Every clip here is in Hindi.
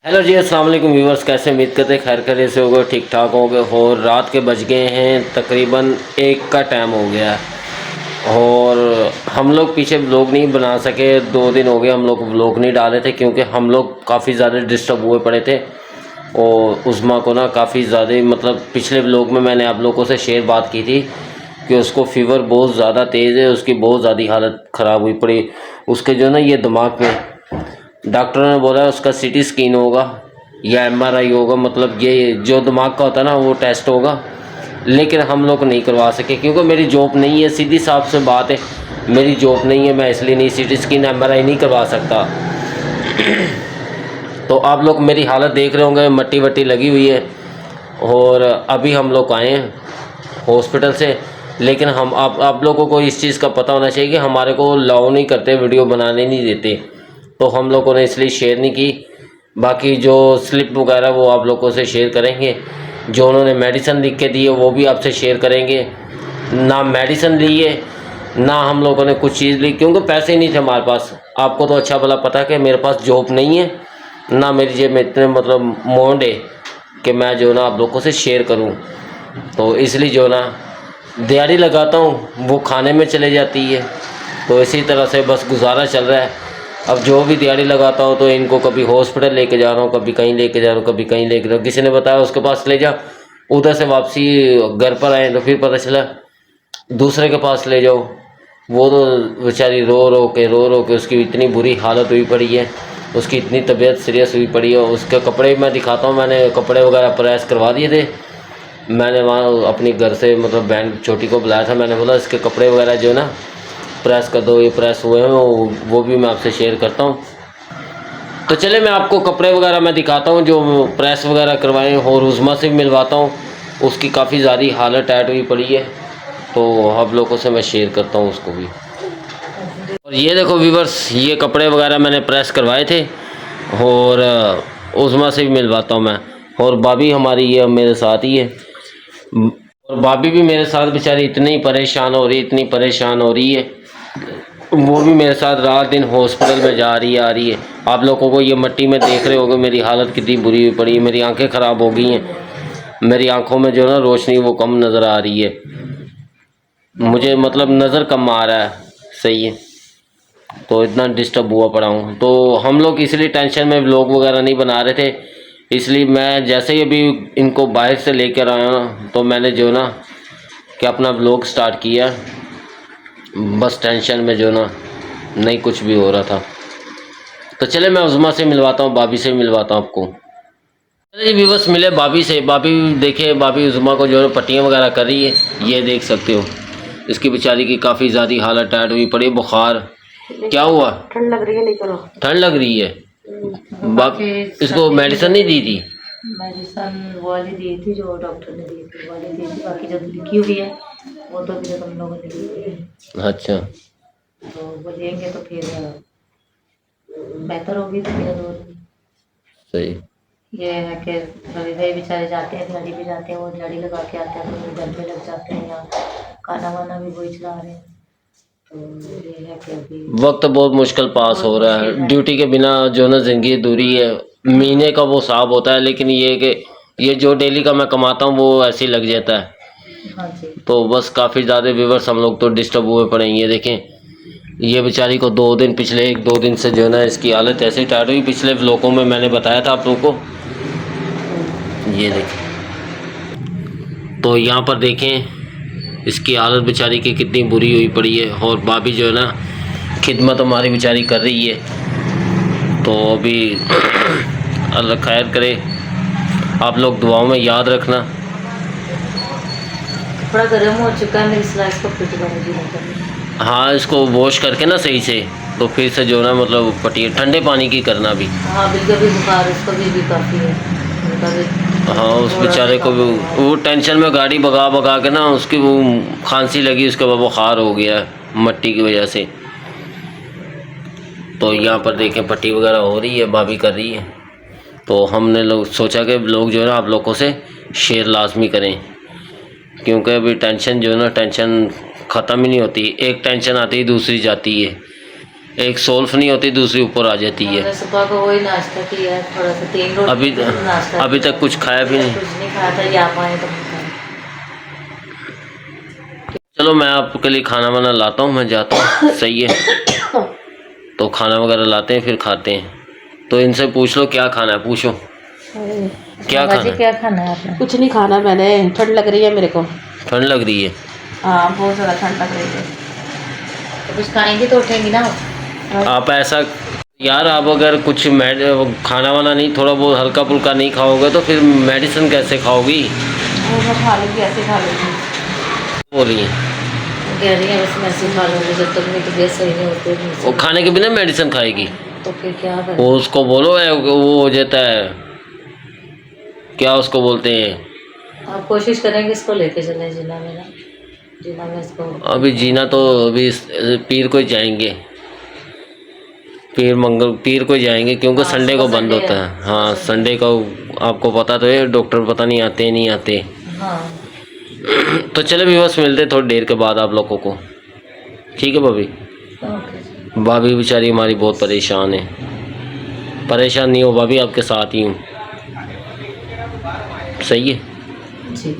हेलो जी, अस्सलाम वालेकुम व्यूवर्स। कैसे उम्मीद करते हैं खैर खैरियत से होगे, ठीक ठाक होगे। और रात के बज गए हैं तकरीबन 1 का टाइम हो गया है और हम लोग पीछे व्लॉग नहीं बना सके। 2 दिन हो गए हम लोग व्लॉग नहीं डाले थे क्योंकि हम लोग काफ़ी ज़्यादा डिस्टर्ब हुए पड़े थे। और उस्मा को ना काफ़ी ज़्यादा मतलब पिछले व्लॉग में मैंने आप लोगों से शेयर बात की थी कि उसको फ़ीवर बहुत ज़्यादा तेज़ है, उसकी बहुत ज़्यादा हालत ख़राब हुई पड़ी। उसके जो ना ये दिमाग में डॉक्टरों ने बोला उसका सीटी स्कैन होगा या एमआरआई होगा, मतलब ये जो दिमाग का होता है ना वो टेस्ट होगा। लेकिन हम लोग नहीं करवा सके क्योंकि मेरी जॉब नहीं है, सीधी साफ से बात है, मेरी जॉब नहीं है, मैं इसलिए नहीं सीटी स्कैन एमआरआई नहीं करवा सकता। तो आप लोग मेरी हालत देख रहे होंगे, मट्टी वट्टी लगी हुई है। और अभी हम लोग आए हैं हॉस्पिटल से, लेकिन हम आप लोगों को इस चीज़ का पता होना चाहिए कि हमारे को अलाउ नहीं करते, वीडियो बनाने नहीं देते, तो हम लोगों ने इसलिए शेयर नहीं की। बाकी जो स्लिप वगैरह वो आप लोगों से शेयर करेंगे, जो उन्होंने मेडिसिन लिख के दी है वो भी आपसे शेयर करेंगे। ना मेडिसिन ली है ना हम लोगों ने कुछ चीज़ ली, क्योंकि पैसे नहीं थे हमारे पास। आपको तो अच्छा भला पता है कि मेरे पास जॉब नहीं है, ना मेरी जेब में इतने मतलब मोड है कि मैं जो ना आप लोगों से शेयर करूं। तो इसलिए जो ना दिहाड़ी लगाता हूं वो खाने में चले जाती है। तो इसी तरह से बस गुजारा चल रहा है। अब जो भी दिहाड़ी लगाता हूँ तो इनको कभी हॉस्पिटल लेके जा रहा हूँ, कभी कहीं लेके जा रहा हूँ, कभी कहीं लेके जा रहा हूँ। किसी ने बताया उसके पास ले जा, उधर से वापसी घर पर आए तो फिर पता चला दूसरे के पास ले जाओ। वो तो बेचारी रो रो के उसकी इतनी बुरी हालत हुई पड़ी है, उसकी इतनी तबीयत सीरियस हुई पड़ी है। उसके कपड़े मैं दिखाता हूँ, मैंने कपड़े वगैरह प्रेस करवा दिए थे। मैंने वहाँ अपनी घर से मतलब बहन छोटी को बुलाया था, मैंने बोला इसके कपड़े वगैरह जो ना प्रेस कर दो, ये प्रेस हुए हैं, वो भी मैं आपसे शेयर करता हूँ। तो चले मैं आपको कपड़े वगैरह मैं दिखाता हूँ जो प्रेस वगैरह करवाए, और उज़मा से भी मिलवाता हूँ, उसकी काफ़ी ज़्यादा हालत टाइट हुई पड़ी है, तो आप लोगों से मैं शेयर करता हूँ उसको भी। और ये देखो व्यूवर्स, ये कपड़े वगैरह मैंने प्रेस करवाए थे, और उज़मा से भी मिलवाता हूँ मैं। और भाभी हमारी ये मेरे साथ ही है, और भाभी भी मेरे साथ बेचारी इतनी परेशान हो रही, इतनी परेशान हो रही है, वो भी मेरे साथ रात दिन हॉस्पिटल में जा रही है आ रही है। आप लोगों को ये मट्टी में देख रहे होंगे मेरी हालत कितनी बुरी हुई पड़ी है, मेरी आंखें ख़राब हो गई हैं, मेरी आंखों में जो ना रोशनी वो कम नज़र आ रही है, मुझे मतलब नज़र कम आ रहा है, सही है। तो इतना डिस्टर्ब हुआ पड़ा हूँ। तो हम लोग इसलिए टेंशन में व्लॉग वगैरह नहीं बना रहे थे, इसलिए मैं जैसे ही अभी इनको बाहर से लेकर आया ना तो मैंने जो ना कि अपना व्लॉग स्टार्ट किया, बस टेंशन में जो ना नहीं कुछ भी हो रहा था। तो चले मैं उज़मा से मिलवाता हूँ, भाभी से मिलवाता हूँ आपको। चलिए जी व्यूवर्स, मिले भाभी से। भाभी देखे, भाभी उज़मा को जो है पट्टियाँ वगैरह कर रही है, ये देख सकते हो। इसकी बेचारी की काफ़ी ज़्यादा हालत टाइट हुई पड़ी, बुखार। क्या हुआ? ठंड लग रही है, नहीं करो। ठंड लग रही है। इसको मेडिसिन नहीं दी थी? मेडिसिन वो वाली दी थी जो डॉक्टर ने दी थी, वो वाली दी थी। बाकी जो लिखी हुई है वो तो अभी तक हम लोगों ने ली हुई है। अच्छा, तो वो लेंगे तो फिर बेहतर होगी तबीयत। और सही। ये है कि रवि भाई बेचारे जाते हैं, दिहाड़ी भी जाते हैं, वो दिहाड़ी लगा के आते हैं तो घर पे लग जाते हैं, या खाना वाना भी वही चला रहे हैं। तो ये है कि अभी वक्त बहुत मुश्किल पास हो रहा है, ड्यूटी के बिना जो ना ज़िंदगी अधूरी है। महीने का वो हिसाब होता है, लेकिन ये कि ये जो डेली का मैं कमाता हूँ वो ऐसे ही लग जाता है। हाँ जी। तो बस काफ़ी ज़्यादा व्यूवर्स हम लोग तो डिस्टर्ब हुए पड़े हैं। ये देखें, ये बेचारी को 2 दिन, पिछले 1-2 दिन से जो है ना इसकी हालत ऐसे टाइट हुई। पिछले व्लॉगों में मैंने बताया था आप लोगों को। ये देखें, तो यहाँ पर देखें इसकी हालत बेचारी की कितनी बुरी हुई पड़ी है। और भाभी जो है ना खिदमत हमारी बेचारी कर रही है। तो अभी अल्लाह खैर करे, आप लोग दुआओं में याद रखना। थोड़ा गर्म हो चुका है, मेरी स्लाइस को फिट करने की नहीं। हाँ, इसको वॉश करके ना सही से, तो फिर से जो ना मतलब पट्टी ठंडे पानी की करना भी। हाँ बिल्कुल, भी बुखार उसको भी काफ़ी है उनका भी। हाँ, उस थोड़ा सा बेचारे को भी काम वो टेंशन में गाड़ी भगा भगा के ना उसकी वो खांसी लगी, उसके बाद बुखार हो गया मट्टी की वजह से। तो यहाँ पर देखें पट्टी वगैरह हो रही है, भाभी कर रही है। तो हमने लोग सोचा कि लोग जो है ना आप लोगों से शेयर लाजमी करें, क्योंकि अभी टेंशन जो है ना टेंशन ख़त्म ही नहीं होती, एक टेंशन आती है दूसरी जाती है। एक सोल्फ नहीं होती, दूसरी ऊपर आ जाती है। हमने सुबह को वही नाश्ता किया है, थोड़ा सा 3 रोटी नाश्ता अभी किया। तक कुछ खाया भी नहीं। कुछ नहीं खाया था, यहाँ आए तो खाया। चलो मैं आपके लिए खाना वाना लाता हूँ, मैं जाता हूँ। सही है, तो खाना वगैरह लाते हैं फिर खाते हैं। तो इनसे पूछ लो क्या खाना है, पूछो क्या खाना है? क्या खाना है आपने? कुछ नहीं खाना मैंने, ठंड लग रही है मेरे को। ठंड लग रही है? हाँ बहुत ज़्यादा ठंड लग रही है। तो कुछ खाएंगी तो उठेंगी ना। आप ऐसा यार, आप अगर कुछ खाना वाना नहीं, थोड़ा बहुत हल्का फुल्का नहीं खाओगे तो फिर मेडिसिन कैसे खाओगी? वो मैं खा लूँगी, ऐसे खा लूँगी। बोल रही हैं कह रही है बस मैं ऐसे खा लूँगी, जब तक मेरी तबीयत सही नहीं होती वो खाने के बिना मेडिसिन खाएगी। तो फिर क्या करें? वो उसको बोलो वो हो जाता है, क्या उसको बोलते हैं। आप कोशिश करेंगे इसको लेके चलें जिला में ना, जिला में इसको। अभी जीना तो अभी पीर को ही जाएंगे, पीर को ही जाएंगे क्योंकि हाँ, संडे को सुबह बंद संडे होता है। हाँ संडे को आपको पता तो है, डॉक्टर पता नहीं आते नहीं आते। हाँ तो चले भी बस मिलते थोड़ी देर के बाद आप लोगों को, ठीक है भाभी? ओके। भाभी बेचारी हमारी बहुत परेशान है। परेशान नहीं हो भाभी, आपके साथ ही हूँ। सही है जी।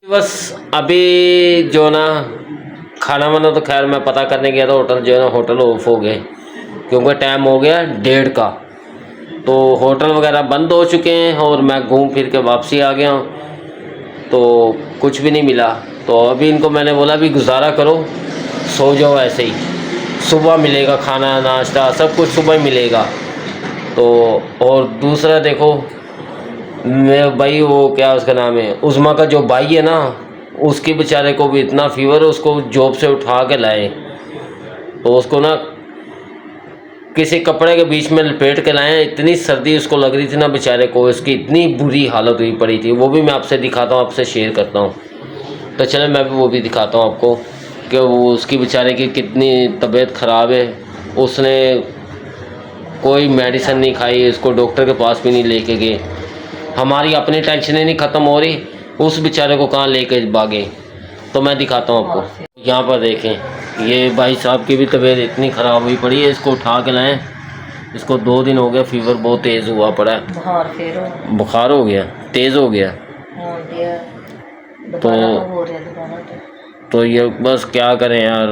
बस अभी जो ना खाना वाना तो खैर मैं पता करने गया था, होटल जो है ना होटल ऑफ हो गए क्योंकि टाइम हो गया 1:30 का। तो होटल वगैरह बंद हो चुके हैं और मैं घूम फिर के वापसी आ गया हूँ, तो कुछ भी नहीं मिला। तो अभी इनको मैंने बोला भी गुजारा करो, सो जाओ ऐसे ही, सुबह मिलेगा खाना नाश्ता सब कुछ सुबह ही मिलेगा। तो और दूसरा देखो मैं भाई, वो क्या उसका नाम है, उज़मा का जो भाई है ना, उसके बेचारे को भी इतना फीवर है, उसको जॉब से उठा के लाए। तो उसको ना किसी कपड़े के बीच में लपेट के लाए, इतनी सर्दी उसको लग रही थी ना बेचारे को, इसकी इतनी बुरी हालत हुई पड़ी थी। वो भी मैं आपसे दिखाता हूँ, आपसे शेयर करता हूँ। तो चलो मैं भी वो भी दिखाता हूँ आपको कि वो उसकी बेचारे की कितनी तबीयत ख़राब है। उसने कोई मेडिसिन नहीं खाई, उसको डॉक्टर के पास भी नहीं लेके गए। हमारी अपनी टेंशनें नहीं ख़त्म हो रही, उस बेचारे को कहाँ लेके भागे। तो मैं दिखाता हूँ आपको। यहाँ पर देखें, ये भाई साहब की भी तबीयत इतनी ख़राब हुई पड़ी है, इसको उठा के लाएँ। इसको 2 दिन हो गया, फीवर बहुत तेज़ हुआ पड़ा है, बुखार फिर बुखार हो गया, तेज़ हो गया। हो गया, दोबारा तो हो रहा है दोबारा तो ये बस क्या करें यार,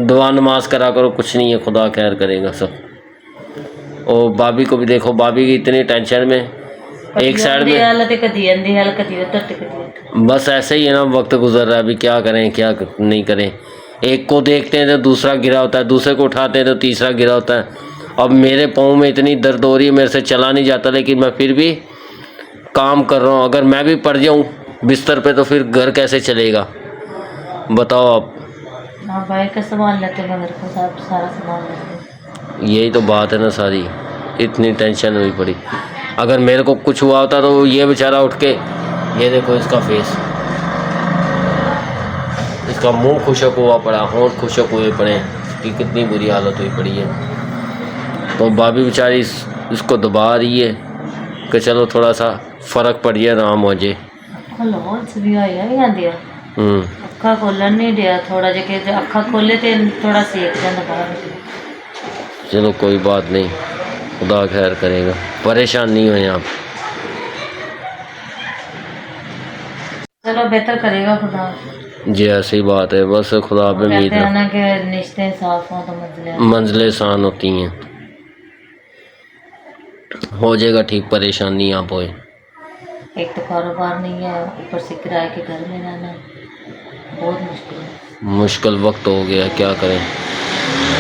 दुआ नमाज करा करो, कुछ नहीं है, खुदा खैर करेगा सब। और भाभी को भी देखो, भाभी की इतनी टेंशन में, एक साइड में बस ऐसे ही है ना, वक्त गुजर रहा है। अभी क्या करें क्या नहीं करें, एक को देखते हैं तो दूसरा गिरा होता है, दूसरे को उठाते हैं तो तीसरा गिरा होता है। अब मेरे पाँव में इतनी दर्द हो रही है, मेरे से चला नहीं जाता, लेकिन मैं फिर भी काम कर रहा हूँ। अगर मैं भी पड़ जाऊँ बिस्तर पे तो फिर घर कैसे चलेगा, बताओ आप। हाँ भाई का सामान लेते हैं, घर को सारा सामान लेते। यही तो बात है ना सारी, इतनी टेंशन हुई पड़ी। अगर मेरे को कुछ हुआ होता तो ये बेचारा उठ के, ये देखो इसका फेस, इसका मुंह खुशक हुआ पड़ा, होंठ खुशक हुए पड़े, इसकी कितनी बुरी हालत हुई पड़ी है। तो भाभी बेचारी इसको दबा रही है कि चलो थोड़ा सा फ़र्क पड़ जाए, आराम हो जाए। अखा खोलन नहीं दिया, थोड़ा जगह अखा खोले थे थोड़ा सेक जाना बाहर। चलो कोई बात नहीं, खुदा खैर करेगा, परेशान नहीं हो आप। चलो बेहतर करेगा खुदा जी ऐसी बात है, बस खुदा पे उम्मीद कहते हैं है। ना कि रिश्ते साफ हों तो मंजिलें आसान होती हैं, हो जाएगा ठीक, परेशानी आप होए। एक तो कारोबार नहीं है, ऊपर से किराए के घर में रहना बहुत मुश्किल है। मुश्किल वक्त हो गया, क्या करें।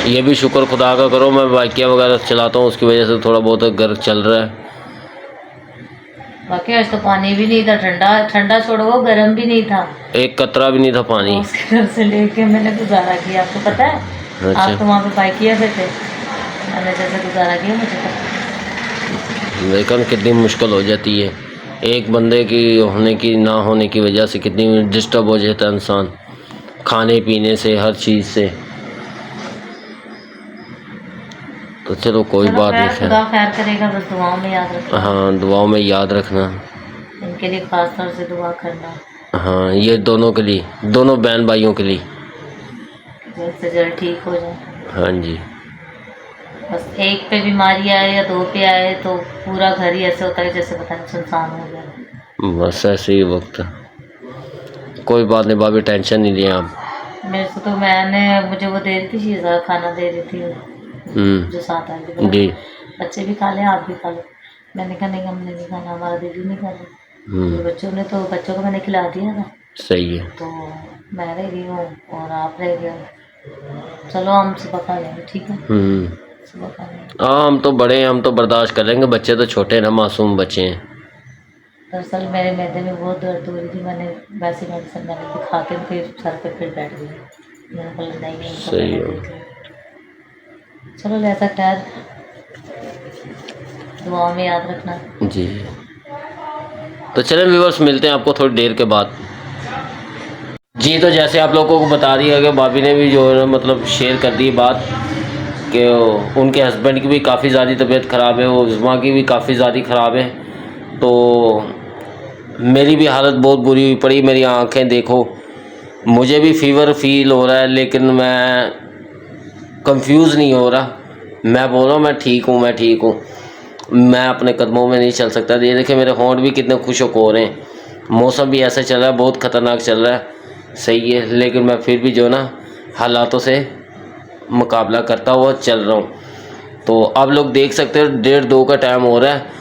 ये भी शुक्र खुदा का करो, मैं बाइकियाँ वगैरह चलाता हूँ, उसकी वजह से थोड़ा बहुत घर चल रहा है। बाकी आज तो पानी भी नहीं था, ठंडा ठंडा छोड़ो गर्म भी नहीं था, एक कतरा भी नहीं था पानी। उसके घर से लेके मैंने गुजारा किया, आपको पता है। अच्छा। आप तो वहाँ पे बाइकिया पे थे, मैंने जैसे गुजारा किया मुझे पता। लेकिन कितनी मुश्किल हो जाती है, एक बंदे की होने की ना होने की वजह से कितनी डिस्टर्ब हो जाता है इंसान, खाने पीने से, हर चीज़ से। तो चलो कोई बात नहीं, खुदा खैर करेगा, बस दुआओं में याद रखना। हाँ दुआओं में याद रखना, इनके लिए खास तौर से दुआ करना। हाँ ये दोनों के लिए, दोनों बहन भाइयों के लिए जल्द से जल्द ठीक हो जाए। हाँ जी। बस एक पे बीमारी आए या दो पे आए तो पूरा घर ही ऐसे होता है जैसे पता नहीं सुनसान हो गया। बस ऐसे ही वक्त। कोई बात नहीं भाभी, टेंशन नहीं लिया आप। मेरे से तो मुझे वो दे रही थी शीज़ा, खाना दे रही थी जो 7 आठ दिन जी। बच्चे भी खा लें आप भी खा लो। मैंने कहा नहीं हमने नहीं खाना, हमारा दिल ही नहीं कर रहा। तो बच्चों को मैंने खिला दिया था। सही है। तो मैं रह गई हूँ और आप रह गए हो। चलो हम सुबह खा लेंगे, ठीक है सुबह खा लेंगे। हाँ हम तो बड़े हैं, हम तो बर्दाश्त कर लेंगे, बच्चे तो छोटे हैं ना, मासूम बच्चे हैं। दरअसल मेरे मैदे में बहुत दर्द हो रही थी, मैंने वैसे मेडिसिन मैंने दिखा के फिर सर पे फिर बैठ गई। मैंने बोला नहीं सही है। चलो जैसा खैर दुआ में याद रखना जी। तो चलें व्यूअर्स, मिलते हैं आपको थोड़ी देर के बाद। जी तो जैसे आप लोगों को बता दिया कि भाभी ने भी जो है ना मतलब शेयर कर दी बात कि उनके हस्बैंड की भी काफ़ी ज़्यादा तबीयत ख़राब है, उज़मा की भी काफ़ी ज़्यादा ख़राब है। तो मेरी भी हालत बहुत बुरी हुई पड़ी, मेरी आंखें देखो, मुझे भी फीवर फील हो रहा है लेकिन मैं कंफ्यूज नहीं हो रहा। मैं बोल रहा हूँ मैं ठीक हूँ, मैं ठीक हूँ, मैं अपने कदमों में नहीं चल सकता। ये देखिए मेरे होंठ भी कितने खुशक हो रहे हैं, मौसम भी ऐसा चल रहा है, बहुत ख़तरनाक चल रहा है, सही है, लेकिन मैं फिर भी जो ना हालातों से मुकाबला करता हुआ चल रहा हूँ। तो आप लोग देख सकते हो 1:30-2 का टाइम हो रहा है।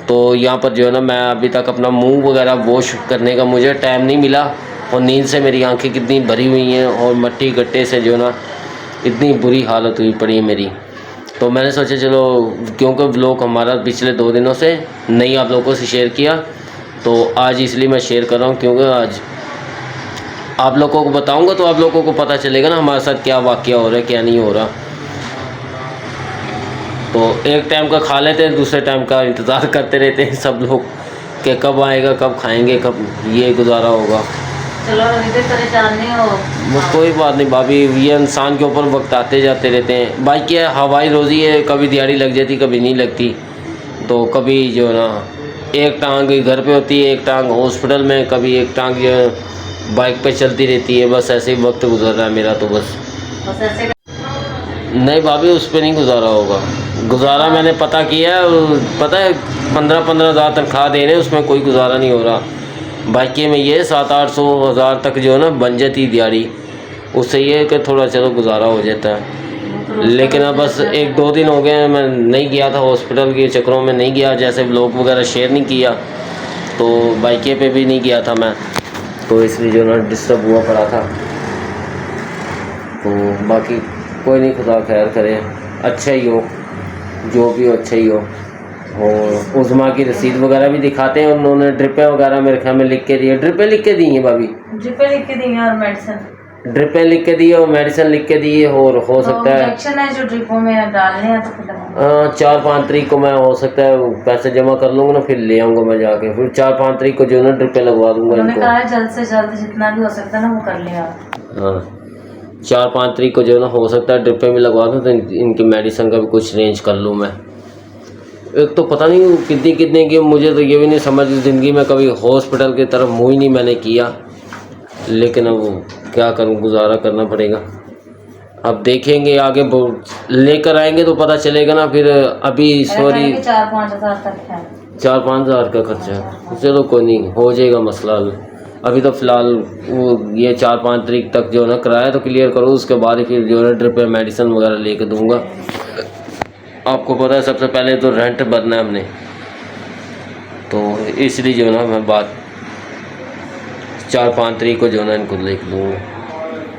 तो यहाँ पर जो है ना मैं अभी तक अपना मुंह वगैरह वॉश करने का मुझे टाइम नहीं मिला, और नींद से मेरी आंखें कितनी भरी हुई हैं और मट्टी गट्टे से जो ना इतनी बुरी हालत हुई पड़ी है मेरी। तो मैंने सोचा चलो, क्योंकि व्लॉग हमारा पिछले 2 दिनों से नहीं आप लोगों से शेयर किया, तो आज इसलिए मैं शेयर कर रहा हूँ, क्योंकि आज आप लोगों को बताऊँगा तो आप लोगों को पता चलेगा ना हमारे साथ क्या वाक़या हो रहा है क्या नहीं हो रहा। तो एक टाइम का खा लेते हैं, दूसरे टाइम का इंतज़ार करते रहते हैं सब लोग कि कब आएगा, कब खाएंगे, कब ये गुजारा होगा। चलो इधर परेशान नहीं हो। बस कोई बात नहीं भाभी, ये इंसान के ऊपर वक्त आते जाते रहते हैं। भाई क्या हवाई रोज़ी है, कभी दिहाड़ी लग जाती कभी नहीं लगती। तो कभी जो है ना एक टांग घर पे होती है, एक टांग हॉस्पिटल में, कभी एक टांग जो है बाइक पे चलती रहती है। बस ऐसे ही वक्त गुजर रहा है मेरा तो बस ऐसे नहीं भाभी, उस पर नहीं गुजारा होगा। गुजारा मैंने पता किया है, पता है 15-15 हज़ार तनख्वाह दे रहे हैं, उसमें कोई गुजारा नहीं हो रहा। बाइक में ये 700-800 हज़ार तक जो है ना बन जाती दिहाड़ी, उससे ये है कि थोड़ा चलो गुजारा हो जाता है। लेकिन अब बस 1-2 दिन हो गए मैं नहीं गया था हॉस्पिटल के चक्करों में, नहीं गया, जैसे व्लॉग वगैरह शेयर नहीं किया, तो बाइक पे भी नहीं गया था मैं, तो इसलिए जो ना डिस्टर्ब हुआ पड़ा था। तो बाकी कोई नहीं, खुदा खैर करे, अच्छा ही हो, जो भी हो अच्छा ही हो। और उज़मा की रसीद वगैरह भी दिखाते हैं, उन्होंने ड्रिपें वगैरह मेरे ख्याल में लिख के दी है। ड्रिपें लिख के दी हैं भाभी, ड्रिपें लिख के दी हैं और मेडिसिन, ड्रिपें लिख के दी है और मेडिसिन लिख के दी है। और हो सकता है इंजेक्शन है जो ड्रिपों में डालने हैं तो फिर 4-5 तारीख को मैं हो सकता है पैसे जमा कर लूँगा ना, फिर ले आऊँगा मैं जाके, फिर 4-5 तारीख को जो ना ड्रिपें लगवा दूँगा उन्होंने इनको। कहा है जल्द से जल्द जितना भी हो सकता है ना वो कर लें आप। हाँ 4-5 तारीख को जो है ना हो सकता है ड्रिपें भी लगवा दूँ, तो इनकी मेडिसिन का भी कुछ रेंज कर लूँ मैं। एक तो पता नहीं कितनी की, मुझे तो ये भी नहीं समझ, ज़िंदगी में कभी हॉस्पिटल की तरफ मुँह ही नहीं मैंने किया, लेकिन अब क्या करूँ, गुजारा करना पड़ेगा। अब देखेंगे आगे लेकर आएंगे तो पता चलेगा ना फिर। अभी सॉरी 4-5 हज़ार तक है, 4-5 हज़ार का खर्चा है, चलो कोई नहीं, हो जाएगा मसला हल। अभी तो फ़िलहाल वो ये 4-5 तारीख तक जो है ना किराया तो क्लियर करो, उसके बाद ही फिर जो है ड्रिप मेडिसिन वगैरह लेके दूँगा। आपको पता है सबसे पहले तो रेंट भरना है हमने, तो इसलिए जो है ना मैं बात 4-5 तारीख को जो है ना इनको लिख दूँगा।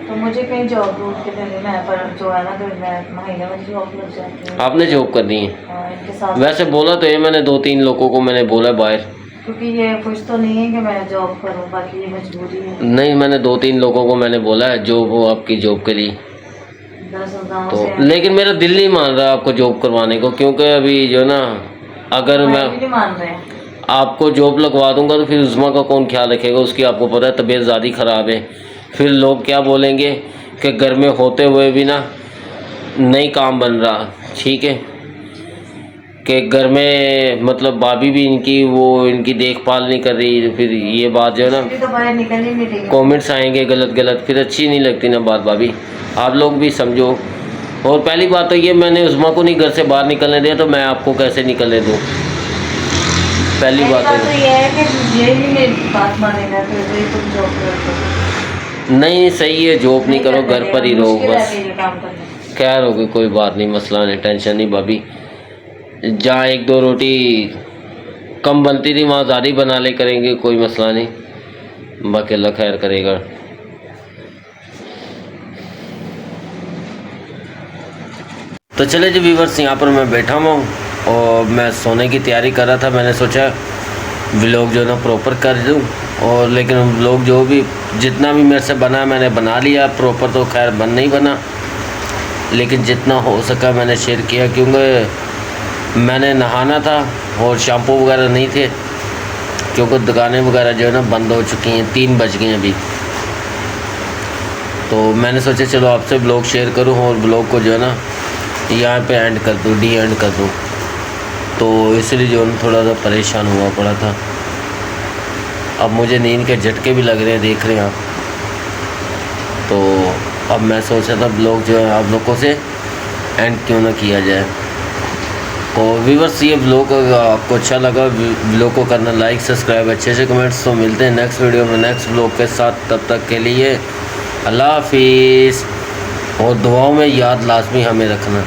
तो मुझे कहीं जॉब ढूंढ के देने में पर जो है ना तो मैं महीने में जॉब लग जाती है। आपने जॉब करनी है? इनके साथ वैसे बोला तो ये मैंने 2-3 लोगों को मैंने बोला बाहर, क्योंकि ये कुछ तो नहीं है कि मैं जॉब करूं, बाकी ये मजबूरी है। नहीं मैंने 2-3 लोगों को मैंने बोला है जॉब हो आपकी जॉब के लिए, 10 गाँव तो से लेकिन मेरा दिल नहीं मान रहा आपको जॉब करवाने को, क्योंकि अभी जो ना अगर मैं नहीं मान रहे हैं। आपको जॉब लगवा दूंगा तो फिर उज़मा का कौन ख्याल रखेगा, उसकी आपको पता है तबीयत ज़्यादा ख़राब है। फिर लोग क्या बोलेंगे कि घर में होते हुए भी ना नहीं काम बन रहा, ठीक है, कि घर में मतलब भाभी भी इनकी देखभाल नहीं कर रही, फिर ये बात जो है ना तो बाहर निकल ही नहीं रही है। कमेंट्स आएंगे गलत, फिर अच्छी नहीं लगती ना बात भाभी। आप लोग भी समझो और पहली बात तो ये, मैंने उस्मा को नहीं घर से बाहर निकलने दिया, तो मैं आपको कैसे निकलने दूँ? पहली बात तो है। ये है कि ये नहीं मेरी बात मानेगा तो ये तुम जॉब करो। नहीं सही है, जॉब नहीं करो, घर पर ही रहो बस। काम करना। खैर होगी, कोई बात नहीं, मसला नहीं, टेंशन नहीं भाभी। जहाँ एक दो रोटी कम बनती थी वहाँ ज़्यादा ही बना ले करेंगे, कोई मसला नहीं, बाकी अल्लाह खैर करेगा। तो चले जी व्यूअर्स, यहाँ पर मैं बैठा हुआ हूँ और मैं सोने की तैयारी कर रहा था। मैंने सोचा व्लॉग जो है ना प्रॉपर कर दूँ, और लेकिन व्लॉग जो भी जितना भी मेरे से बना मैंने बना लिया। प्रॉपर तो खैर बन नहीं बना, लेकिन जितना हो सका मैंने शेयर किया, क्योंकि मैंने नहाना था और शैम्पू वगैरह नहीं थे, क्योंकि दुकानें वगैरह जो है ना बंद हो चुकी हैं, 3 बज गए अभी। तो मैंने सोचा चलो आपसे व्लॉग शेयर करूं और व्लॉग को जो है ना यहाँ पे एंड कर दूँ, डी एंड कर दूँ। तो इसलिए जो है थोड़ा सा परेशान हुआ पड़ा था। अब मुझे नींद के झटके भी लग रहे हैं, देख रहे हैं आप। तो अब मैं सोच रहा था व्लॉग जो है आप लोगों से एंड क्यों ना किया जाए। तो व्यूअर्स, ये व्लॉग आपको अच्छा लगा, व्लॉग को करना लाइक, सब्सक्राइब, अच्छे से कमेंट्स। तो मिलते हैं नेक्स्ट वीडियो में नेक्स्ट व्लॉग के साथ। तब तक के लिए अल्लाह हाफिज़, और दुआओं में याद लाजमी हमें रखना।